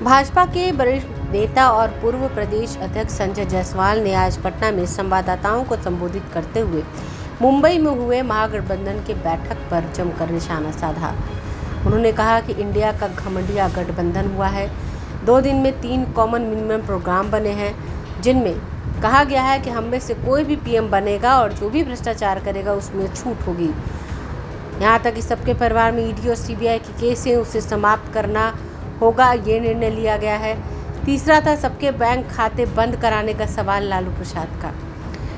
भाजपा के वरिष्ठ नेता और पूर्व प्रदेश अध्यक्ष संजय जायसवाल ने आज पटना में संवाददाताओं को संबोधित करते हुए मुंबई में हुए महागठबंधन की बैठक पर जमकर निशाना साधा। उन्होंने कहा कि इंडिया का घमंडिया गठबंधन हुआ है। 2 दिन में 3 कॉमन मिनिमम प्रोग्राम बने हैं, जिनमें कहा गया है कि हम में से कोई भी पीएम बनेगा और जो भी भ्रष्टाचार करेगा उसमें छूट होगी। यहाँ तक कि सबके परिवार में ईडी और सीबीआई के केस है, उसे समाप्त करना होगा, ये निर्णय लिया गया है। तीसरा था सबके बैंक खाते बंद कराने का सवाल लालू प्रसाद का।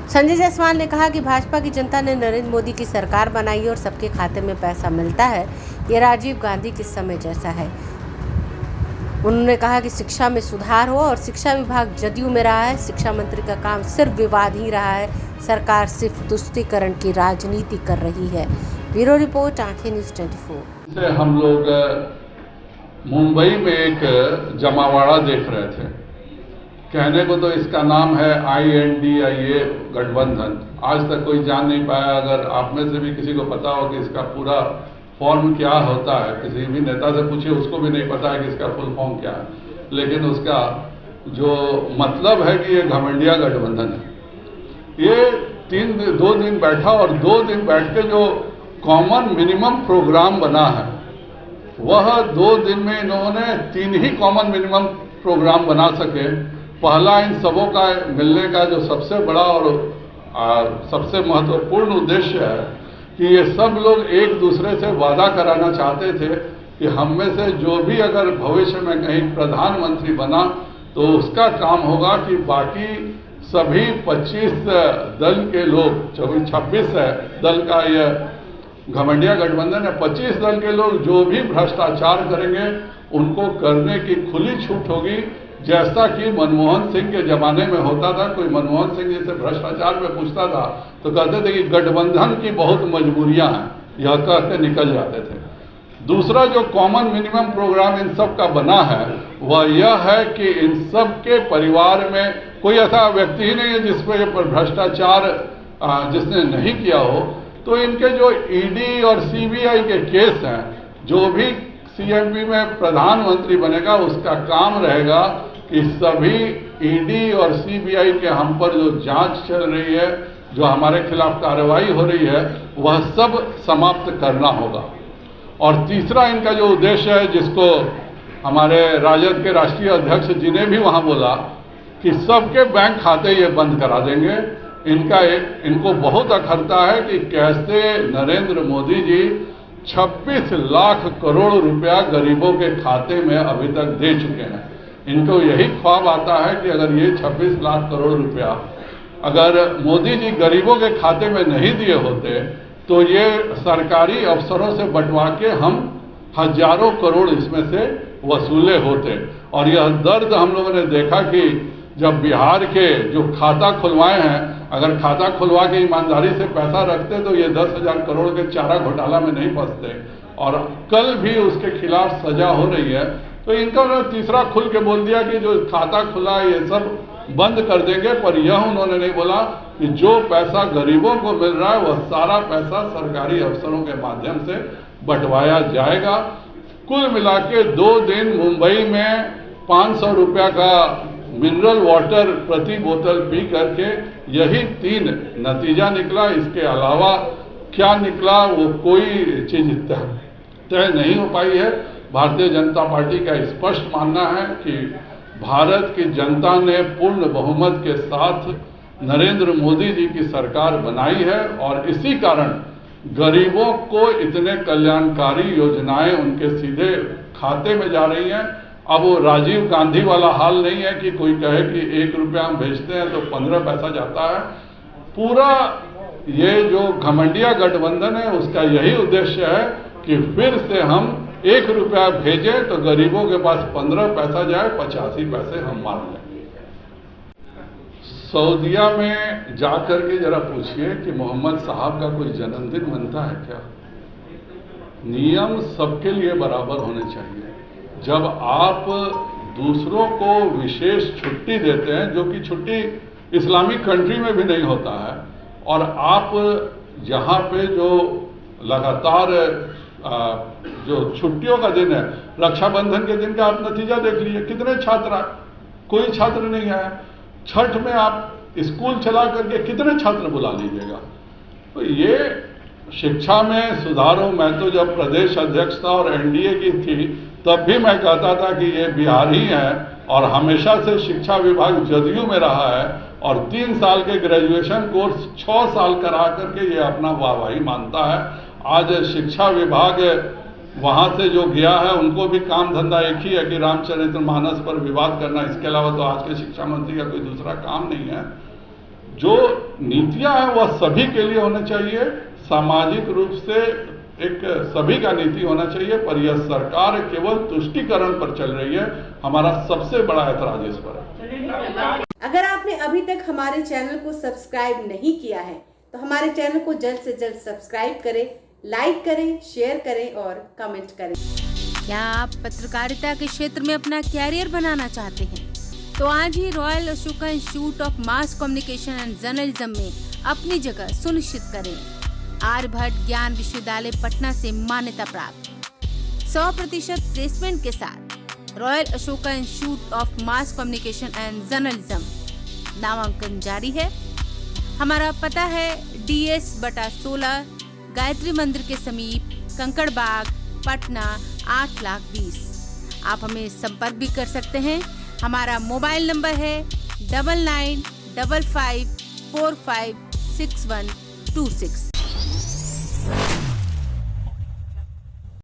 संजय जायसवाल ने कहा कि भाजपा की जनता ने नरेंद्र मोदी की सरकार बनाई और सबके खाते में पैसा मिलता है, ये राजीव गांधी के समय जैसा है। उन्होंने कहा कि शिक्षा में सुधार हो और शिक्षा विभाग जदयू में रहा है। शिक्षा मंत्री का काम सिर्फ विवाद ही रहा है, सरकार सिर्फ तुष्टीकरण की राजनीति कर रही है। ब्यूरो रिपोर्ट, आंखें न्यूज़ 24। हम लोग मुंबई में एक जमावाड़ा देख रहे थे। कहने को तो इसका नाम है INDIA गठबंधन। आज तक कोई जान नहीं पाया। अगर आप में से भी किसी को पता हो कि इसका पूरा फॉर्म क्या होता है, किसी भी नेता से पूछिए, उसको भी नहीं पता है कि इसका फुल फॉर्म क्या है। लेकिन उसका जो मतलब है कि ये घमंडिया गठबंधन है। ये 2 दिन बैठा और 2 दिन बैठ के जो कॉमन मिनिमम प्रोग्राम बना है, वह 2 दिन में इन्होंने 3 ही कॉमन मिनिमम प्रोग्राम बना सके। पहला, इन सबों का मिलने का जो सबसे बड़ा और सबसे महत्वपूर्ण उद्देश्य है कि ये सब लोग एक दूसरे से वादा कराना चाहते थे कि हम में से जो भी अगर भविष्य में कहीं प्रधानमंत्री बना तो उसका काम होगा कि बाकी सभी 25 दल के लोग, 26 दल का यह घमंडिया गठबंधन है, 25 दल के लोग जो भी भ्रष्टाचार करेंगे उनको करने की खुली छूट होगी। जैसा कि मनमोहन सिंह के जमाने में होता था। कोई मनमोहन सिंह जी से भ्रष्टाचार में पूछता था तो कहते थे कि गठबंधन की बहुत मजबूरियां हैं, यह कहते निकल जाते थे। दूसरा जो कॉमन मिनिमम प्रोग्राम इन सब का बना है वह यह है कि इन सब के परिवार में कोई ऐसा व्यक्ति ही नहीं है जिस पर भ्रष्टाचार जिसने नहीं किया हो। तो इनके जो ईडी और सीबीआई के केस हैं, जो भी सीएमपी में प्रधानमंत्री बनेगा उसका काम रहेगा कि सभी ईडी और सीबीआई के हम पर जो जांच चल रही है, जो हमारे खिलाफ कार्रवाई हो रही है, वह सब समाप्त करना होगा। और तीसरा इनका जो उद्देश्य है, जिसको हमारे राजद के राष्ट्रीय अध्यक्ष जी ने भी वहां बोला कि सबके बैंक खाते ये बंद करा देंगे। इनको बहुत अखरता है कि कैसे नरेंद्र मोदी जी 26 लाख करोड़ रुपया गरीबों के खाते में अभी तक दे चुके हैं। इनको यही ख्वाब आता है कि अगर ये 26 लाख करोड़ रुपया अगर मोदी जी गरीबों के खाते में नहीं दिए होते तो ये सरकारी अफसरों से बंटवा के हम हजारों करोड़ इसमें से वसूले होते। और यह दर्द हम लोगों ने देखा कि जब बिहार के जो खाता खुलवाए हैं, अगर खाता खुलवा के ईमानदारी से पैसा रखते तो ये 10,000 करोड़ के चारा घोटाला में नहीं फंसते। और कल भी उसके खिलाफ सजा हो रही है। तो इनका उन्होंने तीसरा खुल के बोल दिया कि जो खाता खुला ये सब बंद कर देंगे, पर यह उन्होंने नहीं बोला कि जो पैसा गरीबों को मिल रहा है वह सारा पैसा सरकारी अफसरों के माध्यम से बंटवाया जाएगा। कुल मिला के 2 दिन मुंबई में 500 रुपया का मिनरल वाटर प्रति बोतल पी करके यही 3 नतीजा निकला। इसके अलावा क्या निकला वो कोई चीज तय नहीं हो पाई है। भारतीय जनता पार्टी का स्पष्ट मानना है कि भारत की जनता ने पूर्ण बहुमत के साथ नरेंद्र मोदी जी की सरकार बनाई है और इसी कारण गरीबों को इतने कल्याणकारी योजनाएं उनके सीधे खाते में जा रही हैं। अब वो राजीव गांधी वाला हाल नहीं है कि कोई कहे कि 1 रुपया हम भेजते हैं तो 15 पैसा जाता है। पूरा ये जो घमंडिया गठबंधन है उसका यही उद्देश्य है कि फिर से हम 1 रुपया भेजें तो गरीबों के पास 15 पैसा जाए, 85 पैसे हम मार लें। सऊदीया में जाकर के जरा पूछिए कि मोहम्मद साहब का कोई जन्मदिन मनता है क्या? नियम सबके लिए बराबर होने चाहिए। जब आप दूसरों को विशेष छुट्टी देते हैं, जो कि छुट्टी इस्लामिक कंट्री में भी नहीं होता है, और आप यहाँ पे जो लगातार जो छुट्टियों का दिन है, रक्षाबंधन के दिन का आप नतीजा देख लीजिए, कितने छात्र आए, कोई छात्र नहीं आया। छठ में आप स्कूल चला करके कितने छात्र बुला लीजिएगा। तो ये शिक्षा में सुधारों, मैं तो जब प्रदेश अध्यक्ष था और एनडीए की थी तब भी मैं कहता था कि ये बिहार ही है, और हमेशा से शिक्षा विभाग जदयू में रहा है, और 3 साल के ग्रेजुएशन कोर्स 6 साल करा करके ये अपना वाहवाही मानता है। आज शिक्षा विभाग वहाँ से जो गया है उनको भी काम धंधा एक ही है कि रामचरितमानस पर विवाद करना, इसके अलावा तो आज के शिक्षा मंत्री का कोई दूसरा काम नहीं है। जो नीतियां हैं वह सभी के लिए होने चाहिए, सामाजिक रूप से एक सभी का नीति होना चाहिए, पर यह सरकार केवल तुष्टीकरण पर चल रही है। हमारा सबसे बड़ा ऐतराज इस पर है। अगर आपने अभी तक हमारे चैनल को सब्सक्राइब नहीं किया है तो हमारे चैनल को जल्द से जल्द सब्सक्राइब करें, लाइक करें, शेयर करें और कमेंट करें। क्या आप पत्रकारिता के क्षेत्र में अपना कैरियर बनाना चाहते हैं? तो आज ही royal Ashoka institute of mass communication and journalism में अपनी जगह सुनिश्चित करें। आर्यभट्ट ज्ञान विश्वविद्यालय पटना से मान्यता प्राप्त 100% प्लेसमेंट के साथ royal Ashoka institute of mass communication and journalism नामांकन जारी है। हमारा पता है DS/16 गायत्री मंदिर के समीप, कंकड़ बाग, पटना 8,20,000। आप हमें संपर्क भी कर सकते हैं। हमारा मोबाइल नंबर है 9955456126।